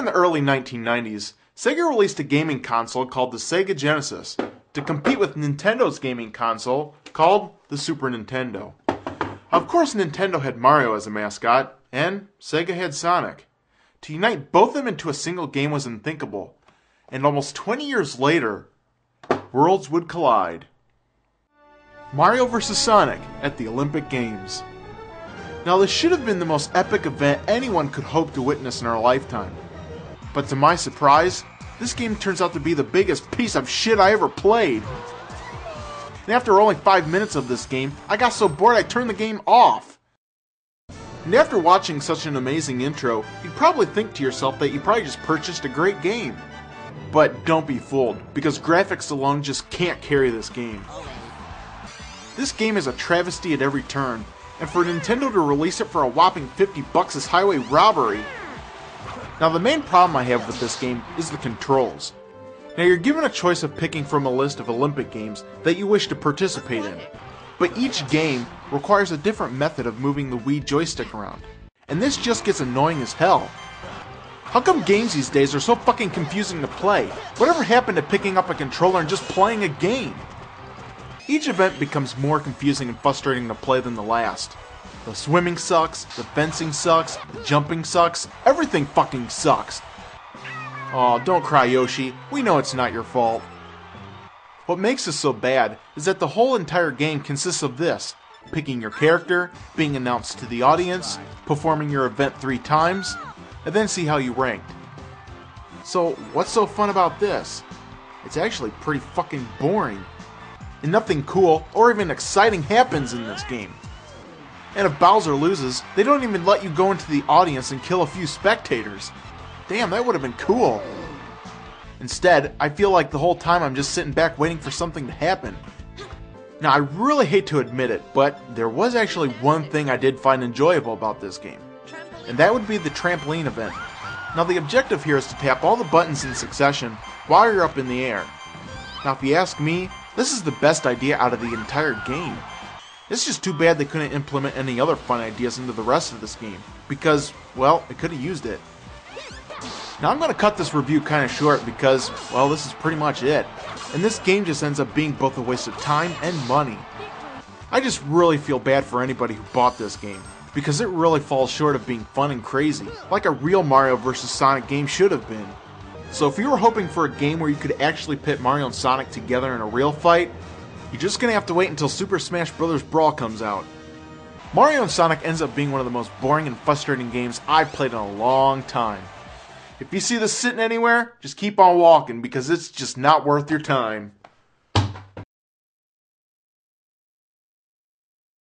in the early 1990s, Sega released a gaming console called the Sega Genesis to compete with Nintendo's gaming console called the Super Nintendo. Of course, Nintendo had Mario as a mascot, and Sega had Sonic. To unite both of them into a single game was unthinkable, and almost 20 years later, worlds would collide. Mario vs. Sonic at the Olympic Games. Now, this should have been the most epic event anyone could hope to witness in our lifetime. But to my surprise, this game turns out to be the biggest piece of shit I ever played. And after only 5 minutes of this game, I got so bored I turned the game off. And after watching such an amazing intro, you'd probably think to yourself that you probably just purchased a great game. But don't be fooled, because graphics alone just can't carry this game. This game is a travesty at every turn, and for Nintendo to release it for a whopping $50 is highway robbery. Now, the main problem I have with this game is the controls. Now, you're given a choice of picking from a list of Olympic games that you wish to participate in, but each game requires a different method of moving the Wii joystick around, and this just gets annoying as hell. How come games these days are so fucking confusing to play? Whatever happened to picking up a controller and just playing a game? Each event becomes more confusing and frustrating to play than the last. The swimming sucks, the fencing sucks, the jumping sucks, everything fucking sucks. Aw, don't cry, Yoshi. We know it's not your fault. What makes this so bad is that the whole entire game consists of this: picking your character, being announced to the audience, performing your event 3 times, and then see how you ranked. So, what's so fun about this? It's actually pretty fucking boring. And nothing cool or even exciting happens in this game. And if Bowser loses, they don't even let you go into the audience and kill a few spectators. Damn, that would have been cool. Instead, I feel like the whole time I'm just sitting back waiting for something to happen. Now, I really hate to admit it, but there was actually one thing I did find enjoyable about this game, and that would be the trampoline event. Now, the objective here is to tap all the buttons in succession while you're up in the air. Now, if you ask me, this is the best idea out of the entire game. It's just too bad they couldn't implement any other fun ideas into the rest of this game, because, well, it could have used it. Now, I'm going to cut this review kind of short because, well, this is pretty much it. And this game just ends up being both a waste of time and money. I just really feel bad for anybody who bought this game, because it really falls short of being fun and crazy, like a real Mario vs. Sonic game should have been. So if you were hoping for a game where you could actually pit Mario and Sonic together in a real fight, you're just going to have to wait until Super Smash Bros. Brawl comes out. Mario and Sonic ends up being one of the most boring and frustrating games I've played in a long time. If you see this sitting anywhere, just keep on walking because it's just not worth your time.